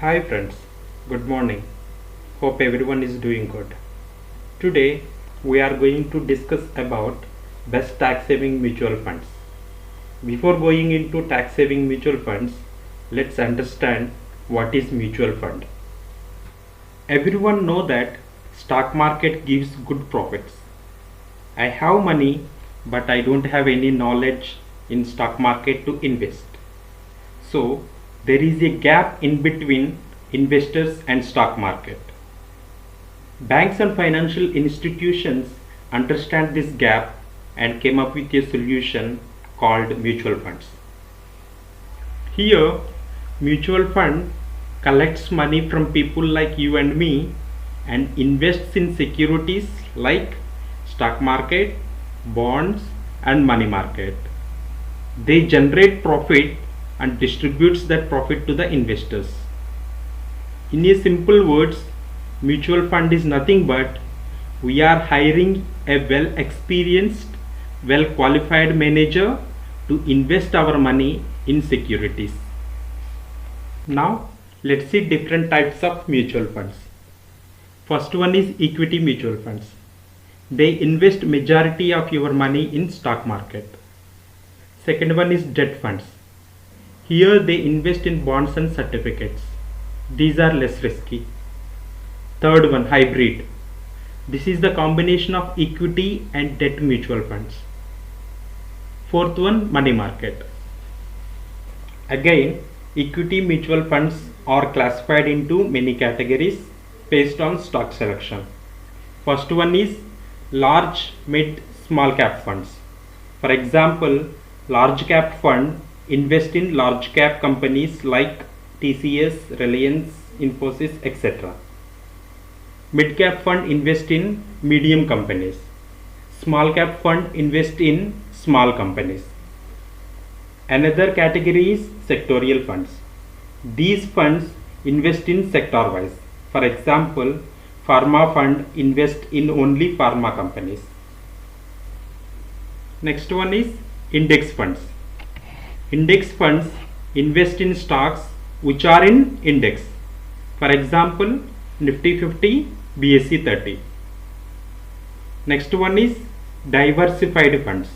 Hi friends, good morning. Hope everyone is doing good. Today we are going to discuss about best tax saving mutual funds. Before going into tax saving mutual funds, let's understand what is mutual fund. Everyone know that stock market gives good profits. I have money but I don't have any knowledge in stock market to invest. So there is a gap in between investors and stock market. Banks and financial institutions understand this gap and came up with a solution called mutual funds. Here, mutual fund collects money from people like you and me and invests in securities like stock market, bonds and money market. They generate profit and distributes that profit to the investors. In a simple words, mutual fund is nothing but we are hiring a well experienced, well qualified manager to invest our money in securities. Now let's see different types of mutual funds. First one is equity mutual funds. They invest majority of your money in stock market. Second one is debt funds. Here they invest in bonds and certificates. These are less risky. Third one, hybrid. This is the combination of equity and debt mutual funds. Fourth one, money market. Again, equity mutual funds are classified into many categories based on stock selection. First one is large, mid, small cap funds. For example, large cap fund invest in large cap companies like TCS, Reliance, Infosys, etc. Mid cap fund invest in medium companies. Small cap fund invest in small companies. Another category is sectorial funds. These funds invest in sector wise. For example, pharma fund invest in only pharma companies. Next one is index funds. Index funds invest in stocks which are in index. For example, Nifty 50, BSE 30. Next one is diversified funds.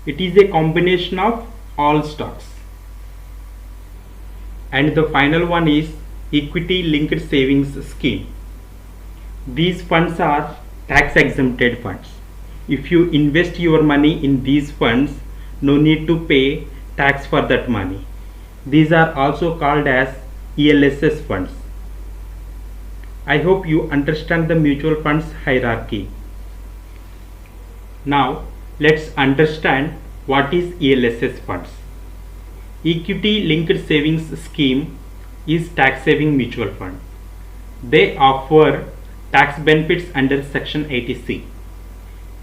It is a combination of all stocks. And the final one is equity linked savings scheme. These funds are tax exempted funds. If you invest your money in these funds, no need to pay tax for that money. These are also called as ELSS funds. I hope you understand the mutual funds hierarchy. Now let's understand what is ELSS funds. Equity linked savings scheme is tax saving mutual fund. They offer tax benefits under section 80C.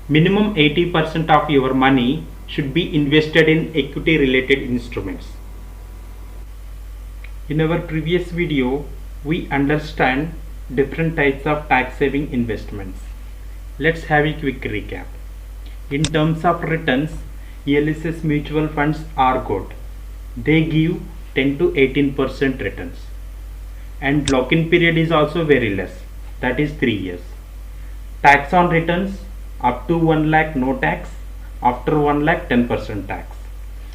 Minimum 80% of your money should be invested in equity related instruments. In our previous video, we understand different types of tax saving investments. Let's have a quick recap. In terms of returns, ELSS mutual funds are good. They give 10 to 18% returns. And lock-in period is also very less, that is 3 years. Tax on returns up to 1 lakh no tax, after 1 lakh 10% tax.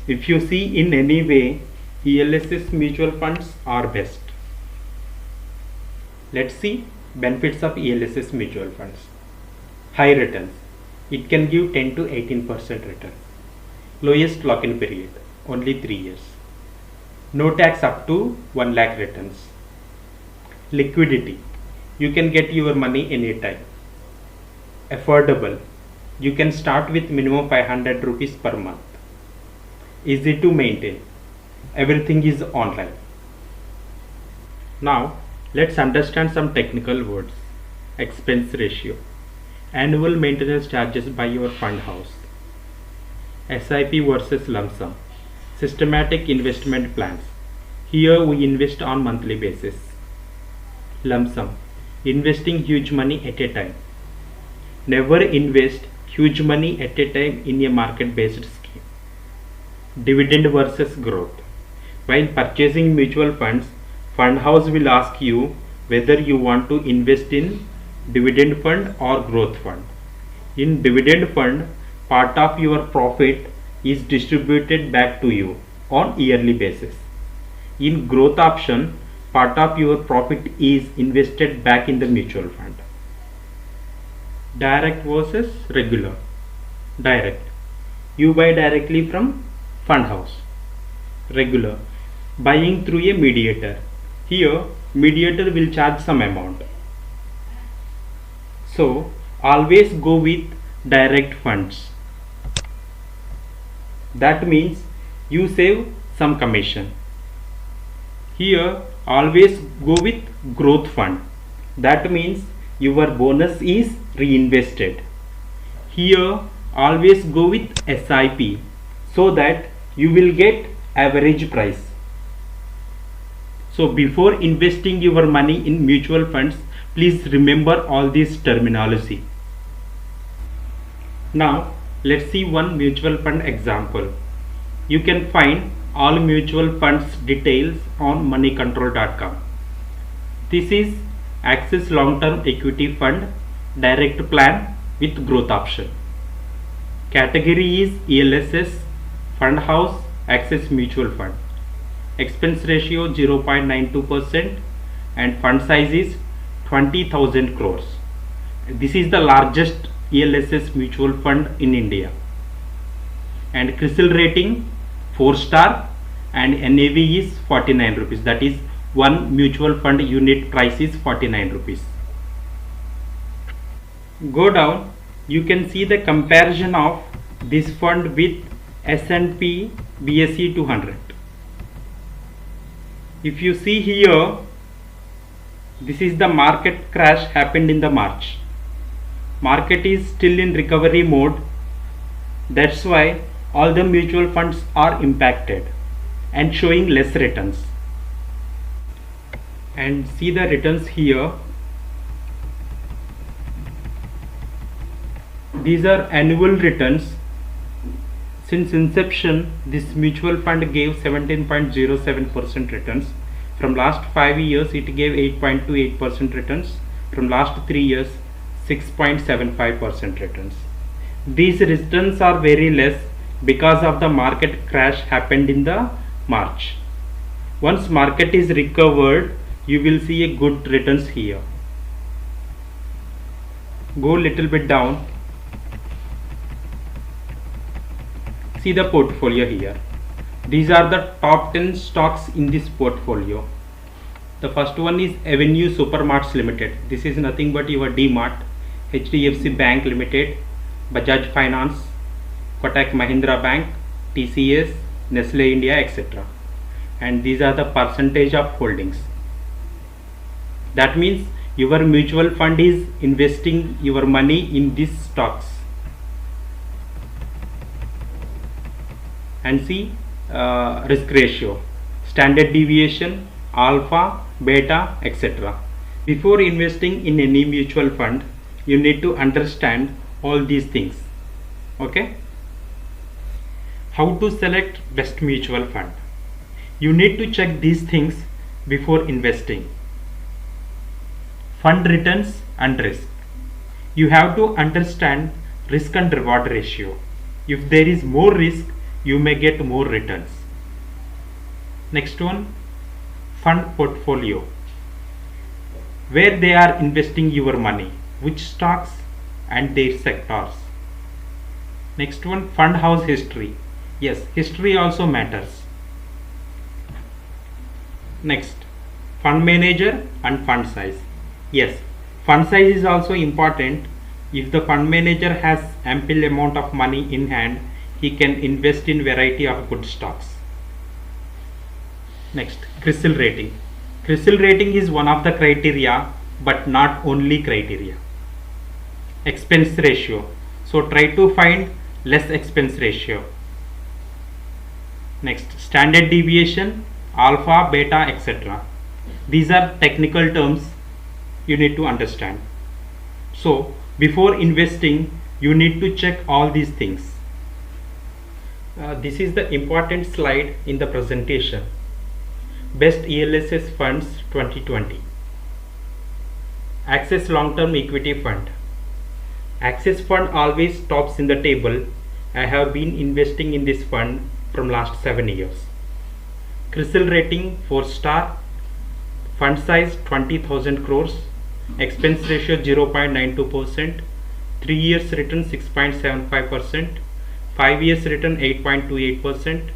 If you see in any way, ELSS mutual funds are best. Let's see benefits of ELSS mutual funds. High returns. It can give 10 to 18% return. Lowest lock-in period, only 3 years. No tax up to 1 lakh returns. Liquidity. You can get your money anytime. Affordable. You can start with minimum 500 rupees per month. Easy to maintain. Everything is online. Now let's understand some technical words. Expense ratio. Annual maintenance charges by your fund house. SIP versus lump sum. Systematic investment plans. Here we invest on monthly basis. Lump sum. Investing huge money at a time. Never invest huge money at a time in a market based scheme. Dividend versus growth. While purchasing mutual funds, fund house will ask you whether you want to invest in dividend fund or growth fund. In dividend fund, part of your profit is distributed back to you on yearly basis. In growth option, part of your profit is invested back in the mutual fund. Direct versus regular. Direct, you buy directly from fund house. Regular, buying through a mediator. Here mediator will charge some amount. So always go with direct funds. That means you save some commission. Here always go with growth fund. That means your bonus is reinvested. Here always go with SIP so that you will get average price. So before investing your money in mutual funds, please remember all this terminology. Now let's see one mutual fund example. You can find all mutual funds details on moneycontrol.com. This is Axis Long Term Equity Fund direct plan with growth option. Category is ELSS, Fund House, Axis Mutual Fund. Expense ratio 0.92% and fund size is 20,000 crores. This is the largest ELSS mutual fund in India. And CRISIL rating 4-star and NAV is 49 rupees. That is one mutual fund unit price is 49 rupees. Go down, you can see the comparison of this fund with S&P BSE 200. If you see here, this is the market crash happened in the March. Market is still in recovery mode. That's why all the mutual funds are impacted and showing less returns. And see the returns here. These are annual returns. Since inception, this mutual fund gave 17.07% returns. From last 5 years, it gave 8.28% returns. From last 3 years, 6.75% returns. These returns are very less because of the market crash happened in the March. Once market is recovered, you will see a good returns here. Go little bit down. See the portfolio here. These are the top 10 stocks in this portfolio. The first one is Avenue Supermarts Limited. This is nothing but your D-Mart, HDFC Bank Limited, Bajaj Finance, Kotak Mahindra Bank, TCS, Nestle India, etc. And these are the percentage of holdings. That means your mutual fund is investing your money in these stocks. And see risk ratio, standard deviation, alpha, beta, etc. Before investing in any mutual fund, you need to understand all these things. Okay? How to select best mutual fund? You need to check these things before investing. Fund returns and risk. You have to understand risk and reward ratio. If there is more risk, you may get more returns. Next one, fund portfolio. Where they are investing your money, which stocks and their sectors. Next one, fund house history. Yes, history also matters. Next, fund manager and fund size. Yes, fund size is also important. If the fund manager has ample amount of money in hand, he can invest in variety of good stocks. Next, CRISIL rating. CRISIL rating is one of the criteria, but not only criteria. Expense ratio. So try to find less expense ratio. Next, standard deviation, alpha, beta, etc. These are technical terms you need to understand. So before investing, you need to check all these things. This is the important slide in the presentation. Best ELSS Funds 2020. Axis Long Term Equity Fund. Axis Fund always tops in the table. I have been investing in this fund from last 7 years. CRISIL rating 4 star. Fund size 20,000 crores. Expense ratio 0.92%. 3 years return 6.75%. 5 years return 8.28%.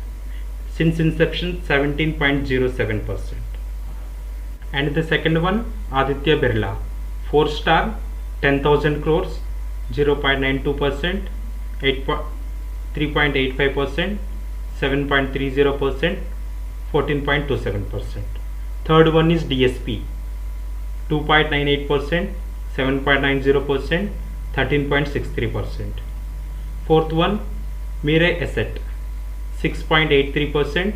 Since inception 17.07%. And the second one, Aditya Birla, 4 star, 10,000 crores, 0.92%, 3.85%, 7.30%, 14.27%. Third one is DSP, 2.98%, 7.90%, 13.63%. Fourth one, Mirae Asset, 6.83%,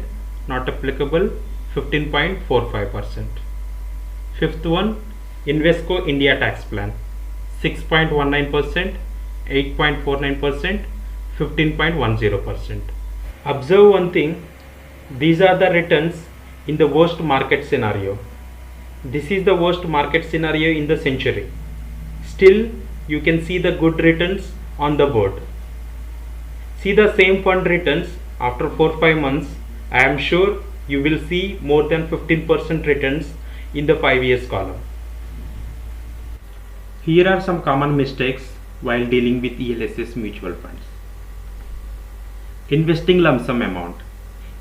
not applicable, 15.45%. Fifth one, Invesco India Tax Plan, 6.19%, 8.49%, 15.10%. Observe one thing, these are the returns in the worst market scenario. This is the worst market scenario in the century. Still, you can see the good returns on the board. See the same fund returns after 4-5 months. I am sure you will see more than 15% returns in the 5 years column. Here are some common mistakes while dealing with ELSS mutual funds. Investing lump sum amount.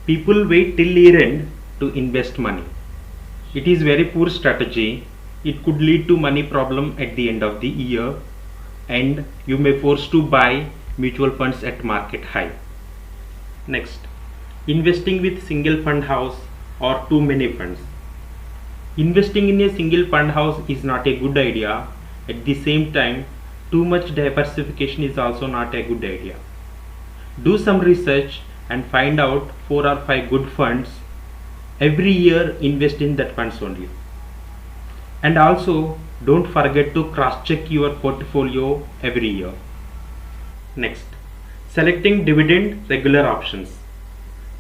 People wait till year end to invest money. It is very poor strategy. It could lead to money problem at the end of the year, and you may force to buy mutual funds at market high. Next, investing with single fund house or too many funds. Investing in a single fund house is not a good idea. At the same time, too much diversification is also not a good idea. Do some research and find out 4 or 5 good funds. Every year invest in that funds only. And also don't forget to cross-check your portfolio every year. Next, selecting dividend regular options.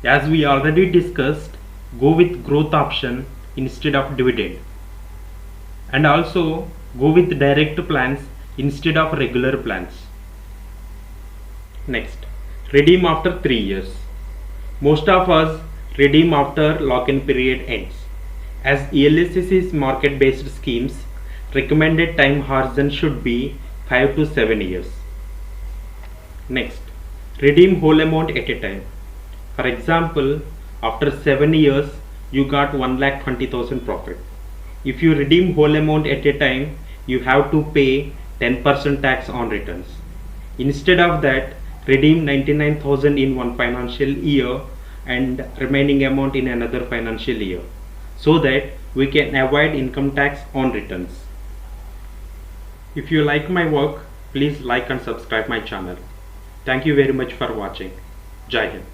As we already discussed, go with growth option instead of dividend. And also go with direct plans instead of regular plans. Next, redeem after 3 years. Most of us redeem after lock-in period ends. As ELSS is market-based schemes, recommended time horizon should be 5 to 7 years. Next, redeem whole amount at a time. For example, after 7 years, you got 1,20,000 profit. If you redeem whole amount at a time, you have to pay 10% tax on returns. Instead of that, redeem 99,000 in one financial year and remaining amount in another financial year, so that we can avoid income tax on returns. If you like my work, please like and subscribe my channel. Thank you very much for watching. Jai Hind.